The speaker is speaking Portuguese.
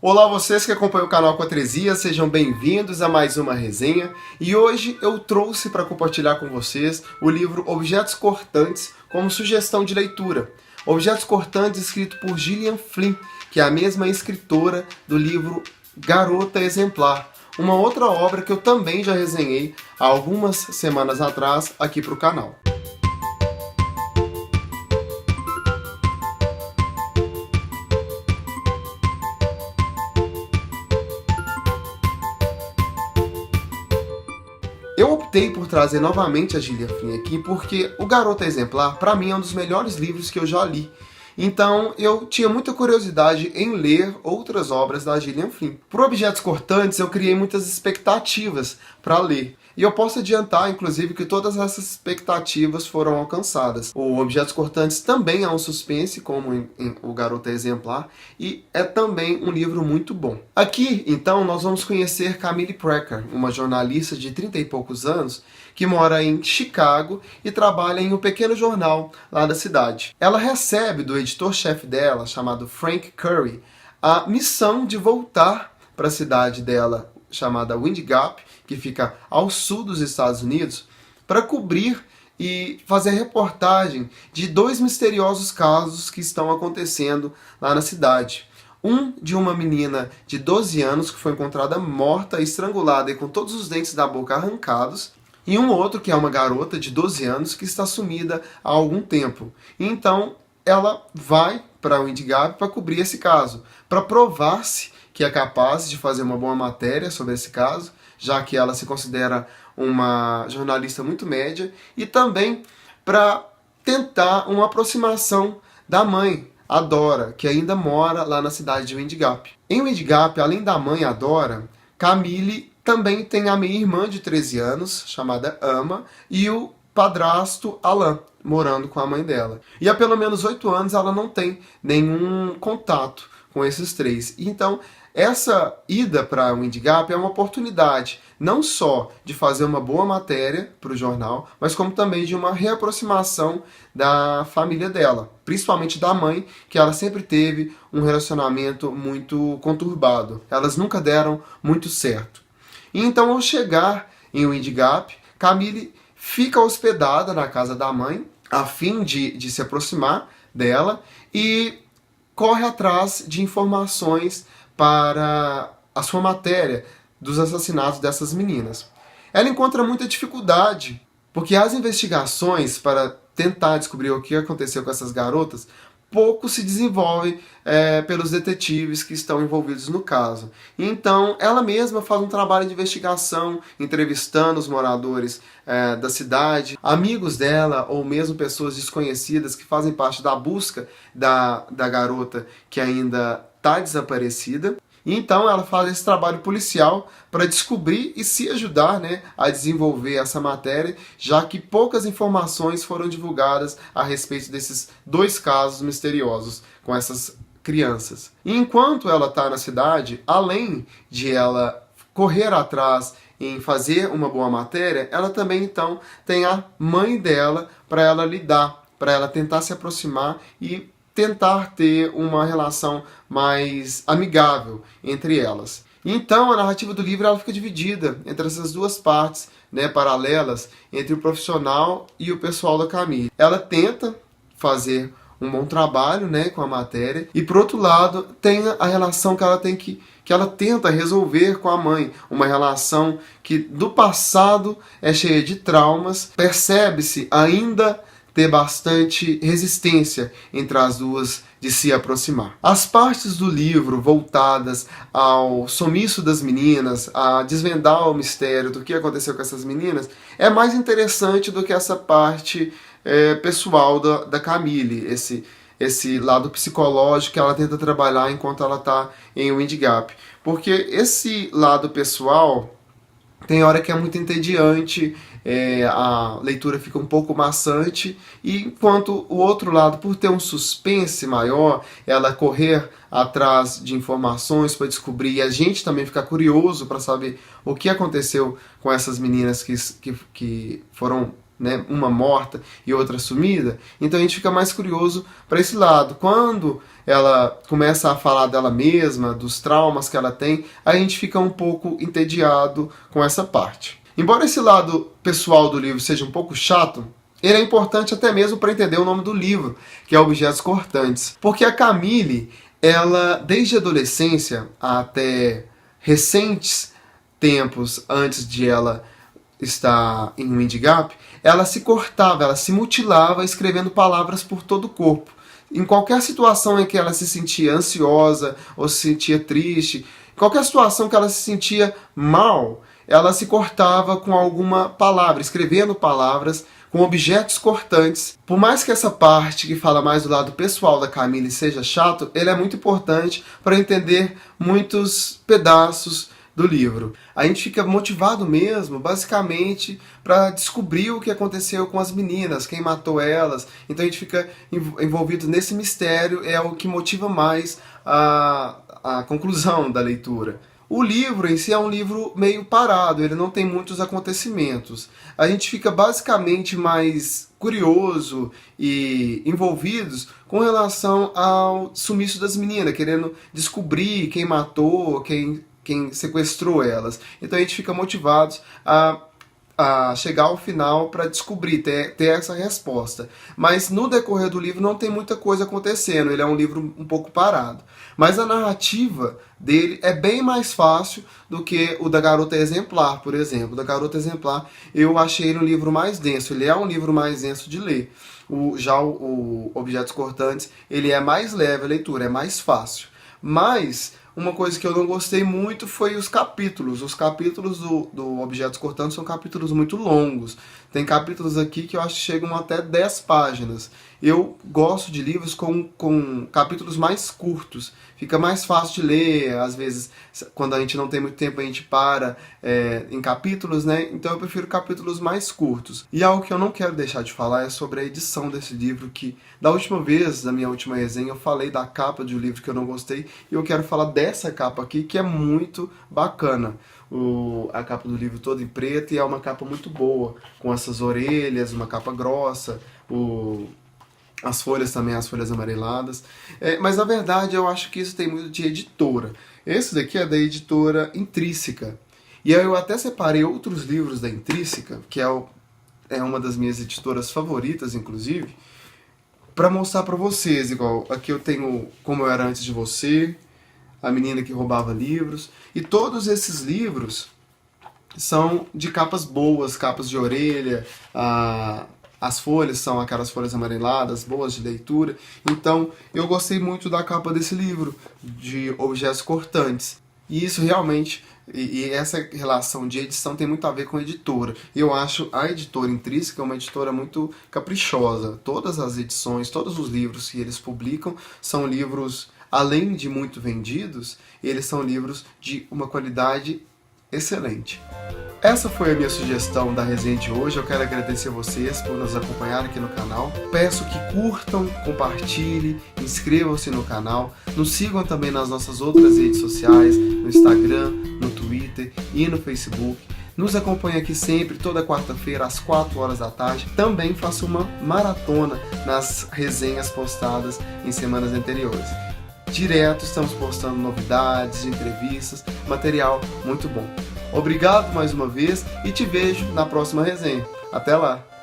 Olá vocês que acompanham o canal Quatresias, sejam bem-vindos a mais uma resenha. E hoje eu trouxe para compartilhar com vocês o livro Objetos Cortantes como sugestão de leitura. Objetos Cortantes escrito por Gillian Flynn, que é a mesma escritora do livro Garota Exemplar, uma outra obra que eu também já resenhei há algumas semanas atrás aqui para o canal. Eu optei por trazer novamente a Gillian Flynn aqui porque o Garota Exemplar, para mim, é um dos melhores livros que eu já li. Então, eu tinha muita curiosidade em ler outras obras da Gillian Flynn. Por Objetos Cortantes, eu criei muitas expectativas para ler. E eu posso adiantar, inclusive, que todas essas expectativas foram alcançadas. O Objetos Cortantes também é um suspense, como em O Garota Exemplar, e é também um livro muito bom. Aqui, então, nós vamos conhecer Camille Pracker, uma jornalista de 30 e poucos anos, que mora em Chicago e trabalha em um pequeno jornal lá da cidade. Ela recebe do editor-chefe dela, chamado Frank Curry, a missão de voltar para a cidade dela, chamada Wind Gap, que fica ao sul dos Estados Unidos, para cobrir e fazer reportagem de dois misteriosos casos que estão acontecendo lá na cidade. Um de uma menina de 12 anos que foi encontrada morta, estrangulada e com todos os dentes da boca arrancados, e um outro que é uma garota de 12 anos que está sumida há algum tempo. Então ela vai para o Wind Gap para cobrir esse caso, para provar-se que é capaz de fazer uma boa matéria sobre esse caso, já que ela se considera uma jornalista muito média, e também para tentar uma aproximação da mãe, a Dora, que ainda mora lá na cidade de Wind Gap. Em Wind Gap, além da mãe, a Dora, Camille também tem a meia-irmã de 13 anos, chamada Ama, e o padrasto Alan, morando com a mãe dela. E há pelo menos 8 anos ela não tem nenhum contato com esses três. Então, essa ida para o Wind Gap é uma oportunidade não só de fazer uma boa matéria para o jornal, mas como também de uma reaproximação da família dela, principalmente da mãe, que ela sempre teve um relacionamento muito conturbado. Elas nunca deram muito certo. E então, ao chegar em Wind Gap, Camille fica hospedada na casa da mãe, a fim de se aproximar dela, e corre atrás de informações para a sua matéria dos assassinatos dessas meninas. Ela encontra muita dificuldade, porque as investigações para tentar descobrir o que aconteceu com essas garotas pouco se desenvolve pelos detetives que estão envolvidos no caso. Então, ela mesma faz um trabalho de investigação, entrevistando os moradores da cidade, amigos dela, ou mesmo pessoas desconhecidas que fazem parte da busca da garota que ainda está desaparecida. E então ela faz esse trabalho policial para descobrir e se ajudar, a desenvolver essa matéria, já que poucas informações foram divulgadas a respeito desses dois casos misteriosos com essas crianças. E enquanto ela está na cidade, além de ela correr atrás em fazer uma boa matéria, ela também então tem a mãe dela para ela lidar, para ela tentar se aproximar e tentar ter uma relação mais amigável entre elas. Então a narrativa do livro ela fica dividida entre essas duas partes, paralelas, entre o profissional e o pessoal da Camille. Ela tenta fazer um bom trabalho, com a matéria, e por outro lado tem a relação que ela tenta resolver com a mãe, uma relação que do passado é cheia de traumas. Percebe-se ainda ter bastante resistência entre as duas de se aproximar. As partes do livro voltadas ao sumiço das meninas, a desvendar o mistério do que aconteceu com essas meninas, é mais interessante do que essa parte pessoal da Camille, esse lado psicológico que ela tenta trabalhar enquanto ela está em Wind Gap. Porque esse lado pessoal tem hora que é muito entediante, a leitura fica um pouco maçante, e enquanto o outro lado, por ter um suspense maior, ela correr atrás de informações para descobrir, e a gente também ficar curioso para saber o que aconteceu com essas meninas que foram né, uma morta e outra sumida, então a gente fica mais curioso para esse lado. Quando ela começa a falar dela mesma, dos traumas que ela tem, a gente fica um pouco entediado com essa parte. Embora esse lado pessoal do livro seja um pouco chato, ele é importante até mesmo para entender o nome do livro, que é Objetos Cortantes. Porque a Camille, ela, desde a adolescência até recentes tempos antes de ela estar em Wind Gap, ela se cortava, ela se mutilava escrevendo palavras por todo o corpo. Em qualquer situação em que ela se sentia ansiosa ou se sentia triste, qualquer situação que ela se sentia mal, ela se cortava com alguma palavra, escrevendo palavras com objetos cortantes. Por mais que essa parte que fala mais do lado pessoal da Camille seja chato, ele é muito importante para entender muitos pedaços do livro. A gente fica motivado mesmo, basicamente, para descobrir o que aconteceu com as meninas, quem matou elas. Então a gente fica envolvido nesse mistério, é o que motiva mais a conclusão da leitura. O livro em si é um livro meio parado, ele não tem muitos acontecimentos. A gente fica basicamente mais curioso e envolvidos com relação ao sumiço das meninas, querendo descobrir quem matou, quem sequestrou elas. Então a gente fica motivados a chegar ao final para descobrir, ter essa resposta. Mas no decorrer do livro não tem muita coisa acontecendo, ele é um livro um pouco parado. Mas a narrativa dele é bem mais fácil do que o da Garota Exemplar, por exemplo. O da Garota Exemplar eu achei ele um livro mais denso, ele é um livro mais denso de ler. Já o Objetos Cortantes, ele é mais leve a leitura, é mais fácil. Mas uma coisa que eu não gostei muito foi os capítulos. Os capítulos do Objetos Cortantes são capítulos muito longos. Tem capítulos aqui que eu acho que chegam até 10 páginas. Eu gosto de livros com capítulos mais curtos. Fica mais fácil de ler, às vezes, quando a gente não tem muito tempo, a gente para em capítulos, né? Então eu prefiro capítulos mais curtos. E algo que eu não quero deixar de falar é sobre a edição desse livro, que da última vez, na minha última resenha, eu falei da capa de um livro que eu não gostei, e eu quero falar dessa capa aqui, que é muito bacana. A capa do livro toda em preto, e é uma capa muito boa, com essas orelhas, uma capa grossa, as folhas também, as folhas amareladas. Mas na verdade eu acho que isso tem muito de editora. Esse daqui é da editora Intrínseca. E aí eu até separei outros livros da Intrínseca, que é uma das minhas editoras favoritas, inclusive, para mostrar para vocês. Igual, aqui eu tenho Como Eu Era Antes de Você, A Menina que Roubava Livros, e todos esses livros são de capas boas, capas de orelha, as folhas são aquelas folhas amareladas, boas de leitura. Então eu gostei muito da capa desse livro, de Objetos Cortantes. E isso realmente, e essa relação de edição tem muito a ver com a editora. Eu acho a editora Intrínseca uma editora muito caprichosa. Todas as edições, todos os livros que eles publicam são livros, além de muito vendidos, eles são livros de uma qualidade excelente. Essa foi a minha sugestão da resenha de hoje. Eu quero agradecer a vocês por nos acompanhar aqui no canal. Peço que curtam, compartilhem, inscrevam-se no canal. Nos sigam também nas nossas outras redes sociais, no Instagram, no Twitter e no Facebook. Nos acompanhe aqui sempre, toda quarta-feira, às 4 horas da tarde. Também faço uma maratona nas resenhas postadas em semanas anteriores. Direto estamos postando novidades, entrevistas, material muito bom. Obrigado mais uma vez e te vejo na próxima resenha. Até lá!